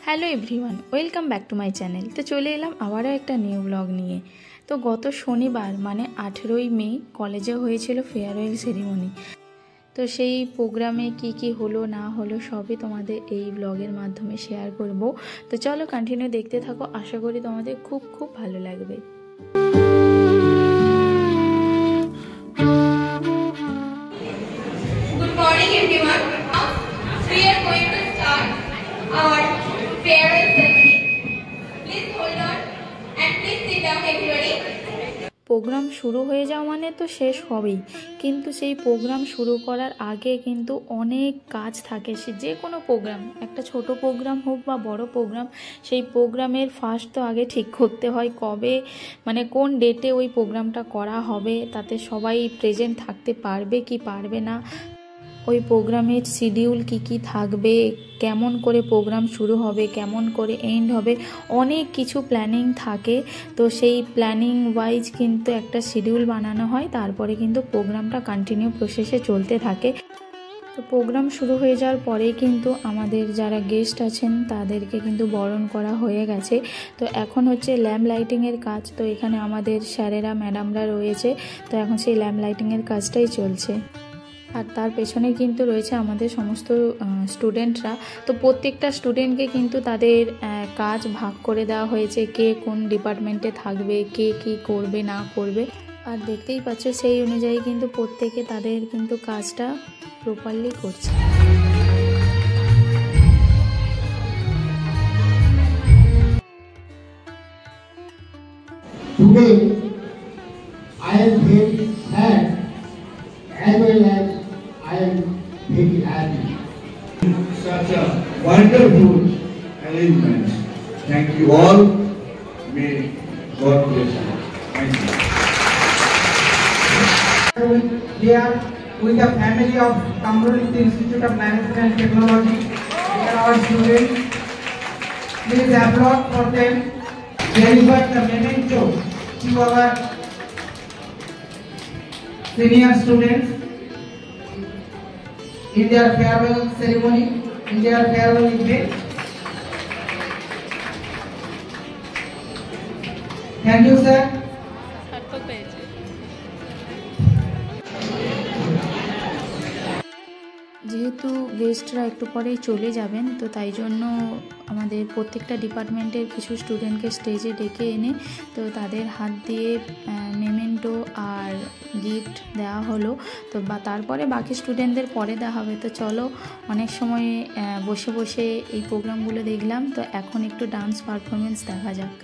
Hello everyone, welcome back to my channel. তো চলে এলাম আবারও একটা নিউ ব্লগ নিয়ে। তো গত শনিবার মানে 18ই মে কলেজে হয়েছিল ফেয়ারওয়েল সেরিমনি। তো সেই প্রোগ্রামে কি হলো না হলো সবই তোমাদের এই ব্লগের মাধ্যমে শেয়ার করব। তো চলো কন্টিনিউ দেখতে থাকো, আশা করি তোমাদের খুব ভালো লাগবে। Good morning everyone. We are going to start our farewell ceremony. Please hold on and please sit down everybody. Programme শুরু হয়ে যাওয়া মানে তো শেষ হবেই, কিন্তু সেই প্রোগ্রাম শুরু করার আগে কিন্তু অনেক কাজ থাকে। সে যে কোনো প্রোগ্রাম, একটা ছোট প্রোগ্রাম হোক বা বড় প্রোগ্রাম, সেই প্রোগ্রামের ফার্স্ট তো আগে ঠিক করতে হয় কবে মানে কোন ডেটে ওই প্রোগ্রামটা করা হবে, তাতে সবাই প্রেজেন্ট থাকতে পারবে কি পারবে না, ওই প্রোগ্রামের শিডিউল কি থাকবে, কেমন করে প্রোগ্রাম শুরু হবে, কেমন করে এন্ড হবে, অনেক কিছু প্ল্যানিং থাকে। তো সেই প্ল্যানিং ওয়াইজ কিন্তু একটা শিডিউল বানানো হয়, তারপরে কিন্তু প্রোগ্রামটা কন্টিনিউ প্রসেসে চলতে থাকে। তো প্রোগ্রাম শুরু হয়ে যাওয়ার পরেই কিন্তু আমাদের যারা গেস্ট আছেন তাদেরকে কিন্তু বরণ করা হয়ে গেছে। তো এখন হচ্ছে ল্যাম্প লাইটিংয়ের কাজ। তো এখানে আমাদের স্যারেরা ম্যাডামরা রয়েছে, তো এখন সেই ল্যাম্প লাইটিংয়ের কাজটাই চলছে। আর তার পেছনে কিন্তু রয়েছে আমাদের সমস্ত স্টুডেন্টরা। তো প্রত্যেকটা স্টুডেন্টকে কিন্তু তাদের কাজ ভাগ করে দেওয়া হয়েছে, কে কোন ডিপার্টমেন্টে থাকবে, কে কি করবে না করবে। আর দেখতেই পাচ্ছ সেই অনুযায়ী কিন্তু প্রত্যেকে তাদের কিন্তু কাজটা প্রপারলি করছে। Today, I am very sad as well as I am very happy. Such a wonderful arrangement. Thank you all. May God bless you. Thank you. Here with the family of Kamruliti Institute of Management and Technology. They are our students. Please applaud for them. Deliver the memento to our senior students in their farewell ceremony, in their farewell event. Thank you, sir. যেহেতু গেস্টরা একটু পরেই চলে যাবেন, তো তাই জন্য আমাদের প্রত্যেকটা ডিপার্টমেন্টের কিছু স্টুডেন্টকে স্টেজে ডেকে এনে তো তাদের হাত দিয়ে মেমেন্টো আর গিফট দেওয়া হলো। তো তারপরে বাকি স্টুডেন্টদের পরে দেওয়া হবে। তো চলো, অনেক সময় বসে এই প্রোগ্রামগুলো দেখলাম, তো এখন একটু ডান্স পারফরমেন্স দেখা যাক।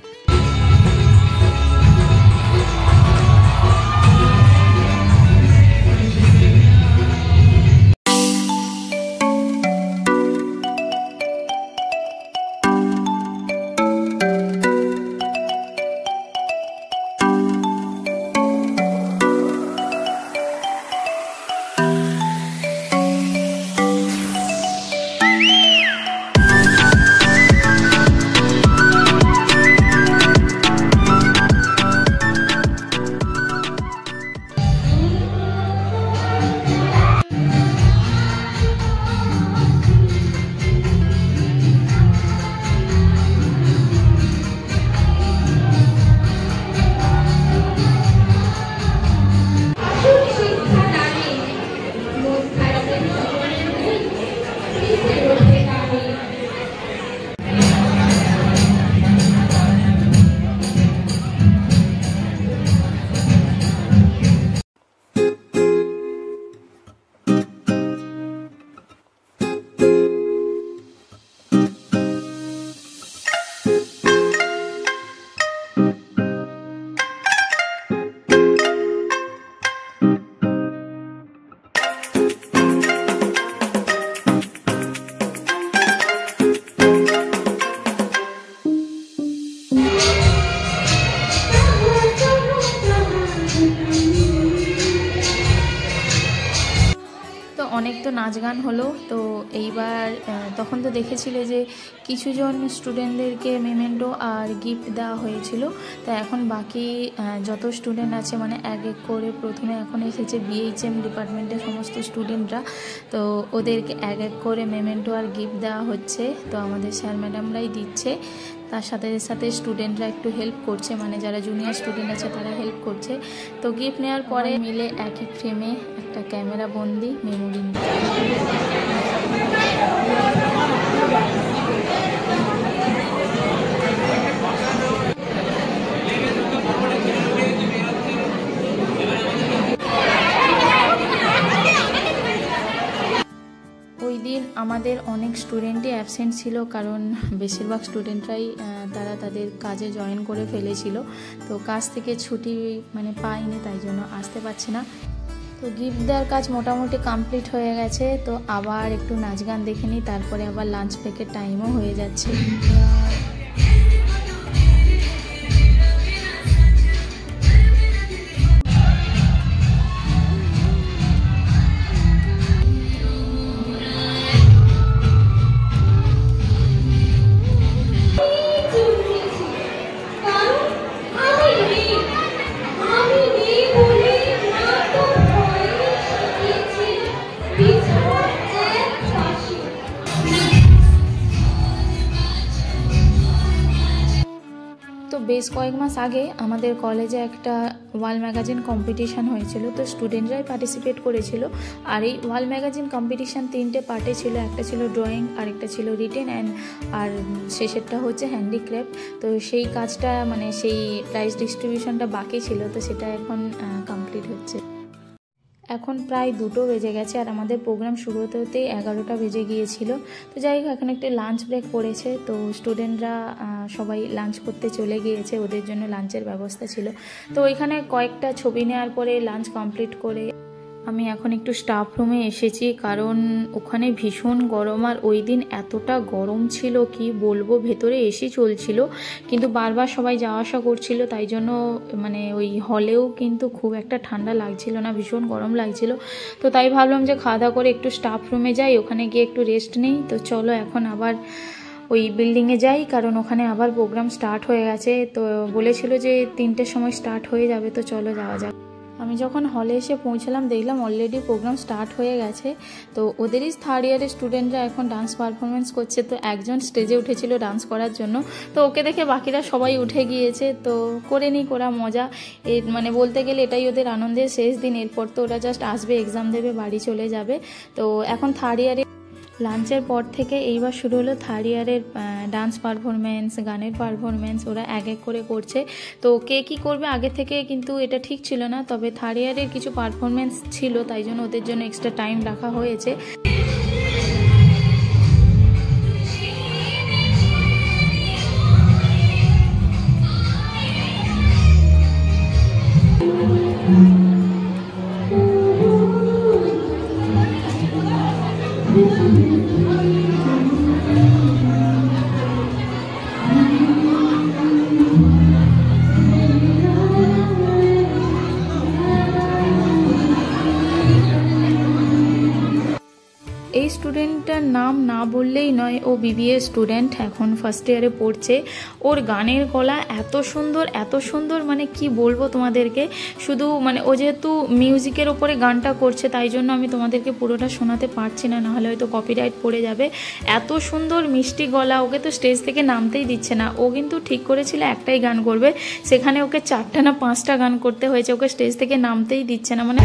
নাচ গান হলো। তো এইবার তখন তো দেখেছিলে যে কিছুজন স্টুডেন্টদেরকে মেমেন্টো আর গিফট দেওয়া হয়েছিল। তো এখন বাকি যত স্টুডেন্ট আছে মানে এক এক করে প্রথমে এখন এসেছে BHM ডিপার্টমেন্টের সমস্ত স্টুডেন্টরা। তো ওদেরকে এক এক করে মেমেন্টো আর গিফট দেওয়া হচ্ছে। তো আমাদের স্যার ম্যাডামরাই দিচ্ছে, তার সাথে সাথে স্টুডেন্টরা একটু হেল্প করছে, মানে যারা জুনিয়র স্টুডেন্ট আছে তারা হেল্প করছে। তো গিফট নেওয়ার পরে মিলে একই ফ্রেমে একটা ক্যামেরা বন্দি মেমোরি নিচ্ছে। ওই দিন আমাদের অনেক স্টুডেন্টই অ্যাবসেন্ট ছিল, কারণ বেশিরভাগ স্টুডেন্টরাই তারা তাদের কাজে জয়েন করে ফেলেছিল। তো কাজ থেকে ছুটি মানে পায়নি, তাই জন্য আসতে পারছে না। তো গিফট দেওয়ার কাজ মোটামুটি কমপ্লিট হয়ে গেছে। তো আবার একটু নাচ গান দেখে নিই, তারপরে আবার লাঞ্চ ব্রেকের টাইমও হয়ে যাচ্ছে। তো বেশ কয়েক মাস আগে আমাদের কলেজে একটা ওয়াল ম্যাগাজিন কম্পিটিশান হয়েছিল। তো স্টুডেন্টরাই পার্টিসিপেট করেছিল। আর এই ওয়াল ম্যাগাজিন কম্পিটিশান 3টে পার্টে ছিল, একটা ছিল ড্রয়িং, আরেকটা ছিল রিটেন আর শেষেরটা হচ্ছে হ্যান্ডিক্রাফট। তো সেই কাজটা মানে সেই প্রাইজ ডিস্ট্রিবিউশনটা বাকি ছিল, তো সেটা এখন কমপ্লিট হচ্ছে। এখন প্রায় 2টো বেজে গেছে আর আমাদের প্রোগ্রাম শুরু হতে হতেই 11টা বেজে গিয়েছিল। তো যাই হোক, এখন একটু লাঞ্চ ব্রেক পড়েছে। তো স্টুডেন্টরা সবাই লাঞ্চ করতে চলে গিয়েছে, ওদের জন্য লাঞ্চের ব্যবস্থা ছিল। তো ওইখানে কয়েকটা ছবি নেওয়ার পরে লাঞ্চ কমপ্লিট করে আমি এখন একটু স্টাফ রুমে এসেছি, কারণ ওখানে ভীষণ গরম। আর ওই দিন এতটা গরম ছিল কি বলবো, ভেতরে এসি চলছিল কিন্তু বারবার সবাই যাওয়া আসা করছিল, তাই জন্য মানে ওই হলেও কিন্তু খুব একটা ঠান্ডা লাগছিল না, ভীষণ গরম লাগছিল। তো তাই ভাবলাম যে খাওয়া দাওয়া করে একটু স্টাফ রুমে যাই, ওখানে গিয়ে একটু রেস্ট নেই। তো চলো এখন আবার ওই বিল্ডিংয়ে যাই, কারণ ওখানে আবার প্রোগ্রাম স্টার্ট হয়ে গেছে। তো বলেছিল যে 3টের সময় স্টার্ট হয়ে যাবে, তো চলো যাওয়া যাক। আমি যখন হলে এসে পৌঁছলাম দেখলাম অলরেডি প্রোগ্রাম স্টার্ট হয়ে গেছে। তো ওদেরই 3rd ইয়ারের স্টুডেন্টরা এখন ডান্স পারফরমেন্স করছে। তো একজন স্টেজে উঠেছিল ডান্স করার জন্য, তো ওকে দেখে বাকিরা সবাই উঠে গিয়েছে। তো করে নি করা মজা, মানে বলতে গেলে এটাই ওদের আনন্দের শেষ দিন। এরপর তো ওরা জাস্ট আসবে, এক্সাম দেবে, বাড়ি চলে যাবে। তো এখন 3rd ইয়ারে লাঞ্চের পর থেকে এইবার শুরু হলো 3rd ইয়ারের ডান্স পারফরমেন্স, গানের পারফরমেন্স। ওরা এক এক করে করছে। তো কে কী করবে আগে থেকে কিন্তু এটা ঠিক ছিল না, তবে 3rd ইয়ারের কিছু পারফরমেন্স ছিল, তাই জন্য ওদের জন্য এক্সট্রা টাইম রাখা হয়েছে। এই স্টুডেন্টটার নাম না বললেই নয়, ও BBA স্টুডেন্ট, এখন 1st ইয়ারে পড়ছে। ওর গানের গলা এত সুন্দর মানে কি বলবো তোমাদেরকে। শুধু মানে ও যেহেতু মিউজিকের ওপরে গানটা করছে, তাই জন্য আমি তোমাদেরকে পুরোটা শোনাতে পারছি না, নাহলে হয়তো কপিরাইট পড়ে যাবে। এত সুন্দর মিষ্টি গলা, ওকে তো স্টেজ থেকে নামতেই দিচ্ছে না। ও কিন্তু ঠিক করেছিল একটাই গান করবে, সেখানে ওকে 4টা না 5টা গান করতে হয়েছে, ওকে স্টেজ থেকে নামতেই দিচ্ছে না। মানে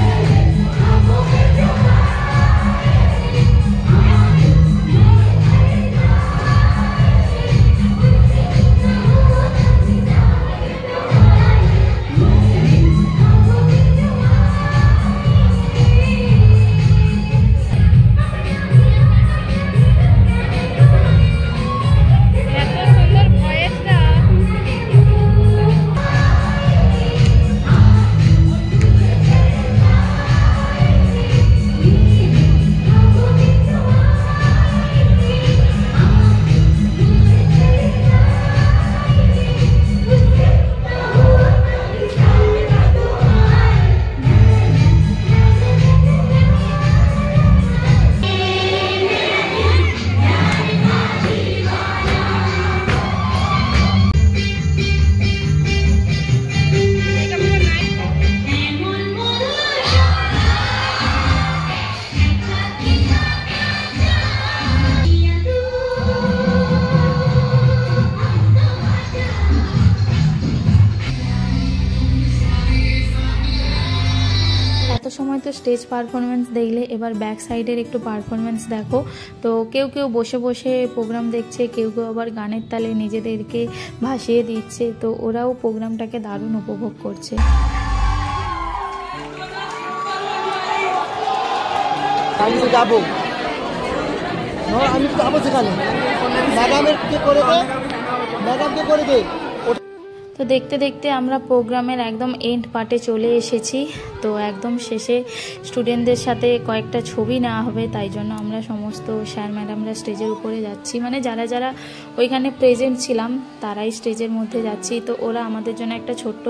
তো স্টেজ পারফরমেন্স দেখলে, এবার ব্যাক সাইডের একটু পারফরমেন্স দেখো। তো কেউ কেউ বসে বসে প্রোগ্রাম দেখছে, কেউ কেউ আবার গানের তালে নিজেদেরকে ভাসিয়ে দিচ্ছে। তো ওরাও প্রোগ্রামটাকে দারুণ উপভোগ করছে। আমি তো যাবো সেখানে, ম্যাডামকে করে দে। তো দেখতে দেখতে আমরা প্রোগ্রামের একদম এন্ড পার্টে চলে এসেছি। তো একদম শেষে স্টুডেন্টদের সাথে কয়েকটা ছবি নেওয়া হবে, তাই জন্য আমরা সমস্ত স্যার ম্যাডামরা স্টেজের উপরে যাচ্ছি, মানে যারা যারা ওইখানে প্রেজেন্ট ছিলাম তারাই স্টেজের মধ্যে যাচ্ছি। তো ওরা আমাদের জন্য একটা ছোট্ট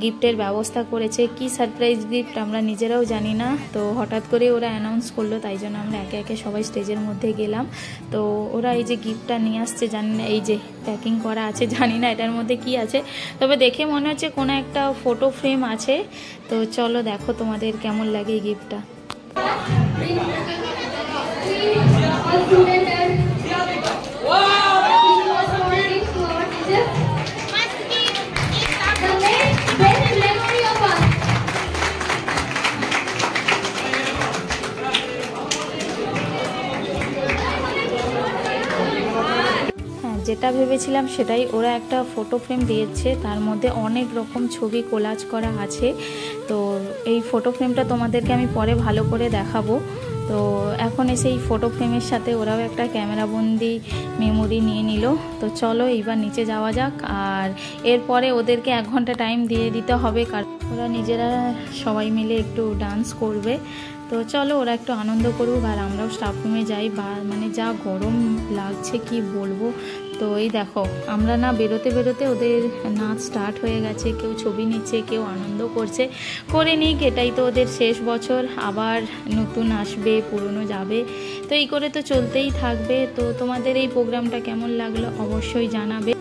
গিফটের ব্যবস্থা করেছে, কি সারপ্রাইজ গিফট আমরা নিজেরাও জানি না। তো হঠাৎ করে ওরা অ্যানাউন্স করলো, তাই জন্য আমরা একে একে সবাই স্টেজের মধ্যে গেলাম। তো ওরা এই যে গিফটটা নিয়ে আসছে, জানি না এই যে প্যাকিং করা আছে, জানি না এটার মধ্যে কি আছে, তবে দেখে মনে হচ্ছে কোনো একটা ফটো ফ্রেম আছে। তো চলো দেখো তোমাদের কেমন লাগে এই গিফটটা। যেটা ভেবেছিলাম সেটাই, ওরা একটা ফটো ফ্রেম দিয়েছে, তার মধ্যে অনেক রকম ছবি কোলাজ করা আছে। তো এই ফটো ফ্রেমটা তোমাদেরকে আমি পরে ভালো করে দেখাবো। তো এখন এসে এই ফটো ফ্রেমের সাথে ওরাও একটা ক্যামেরাবন্দি মেমোরি নিয়ে নিল। তো চলো এইবার নিচে যাওয়া যাক, আর এরপরে ওদেরকে 1 ঘন্টা টাইম দিয়ে দিতে হবে, কারণ ওরা নিজেরা সবাই মিলে একটু ডান্স করবে। তো চলো ওরা একটু আনন্দ করুক, আর আমরাও স্টাফ রুমে যাই। মানে যা গরম লাগছে কি বলবো। তো এই দেখো আমরা না বেরোতে বেরোতে ওদের নাচ স্টার্ট হয়ে গেছে, কেউ ছবি নিচ্ছে, কেউ আনন্দ করছে। করে নিক, এটাই তো ওদের শেষ বছর, আবার নতুন আসবে, পুরনো যাবে, তো এই করে তো চলতেই থাকবে। তো তোমাদের এই প্রোগ্রামটা কেমন লাগলো অবশ্যই জানাবে।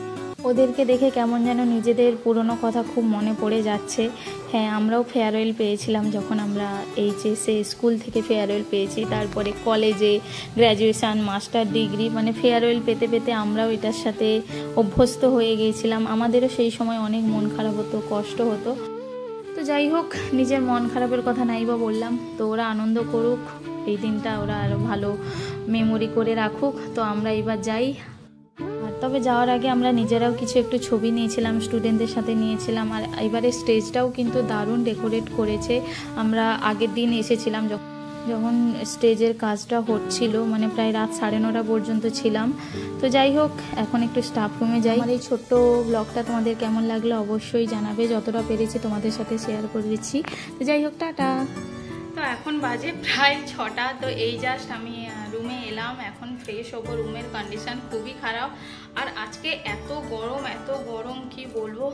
ওদেরকে দেখে কেমন যেন নিজেদের পুরনো কথা খুব মনে পড়ে যাচ্ছে। হ্যাঁ, আমরাও ফেয়ারওয়েল পেয়েছিলাম যখন আমরা এইচএসে স্কুল থেকে ফেয়ারওয়েল পেয়েছি, তারপরে কলেজে গ্র্যাজুয়েশান, মাস্টার ডিগ্রি, মানে ফেয়ারওয়েল পেতে পেতে আমরাও এটার সাথে অভ্যস্ত হয়ে গিয়েছিলাম। আমাদেরও সেই সময় অনেক মন খারাপ হতো, কষ্ট হতো। তো যাই হোক, নিজের মন খারাপের কথা নাই বা বললাম। তো ওরা আনন্দ করুক, এই দিনটা ওরা আরও ভালো মেমোরি করে রাখুক। তো আমরা এবার যাই। তবে যাওয়ার আগে আমরা নিজেরাও কিছু একটু ছবি নিয়েছিলাম, স্টুডেন্টদের সাথে নিয়েছিলাম। আর এবারে স্টেজটাও কিন্তু দারুণ ডেকোরেট করেছে। আমরা আগের দিন এসেছিলাম যখন স্টেজের কাজটা হচ্ছিল, মানে প্রায় রাত 9:30 পর্যন্ত ছিলাম। তো যাই হোক, এখন একটু স্টাফ রুমে যাই। আমার এই ছোট্ট ব্লগটা তোমাদের কেমন লাগলো অবশ্যই জানাবে, যতটা পেরেছি তোমাদের সাথে শেয়ার করে দিচ্ছি। তো যাই হোক, টাটা। তো এখন বাজে প্রায় 6টা। তো এই জাস্ট আমি রুমে এলাম, এখন ফ্রেশ হবো। রুমের কন্ডিশন খুবই খারাপ, আর আজকে এত গরম কি বলবো।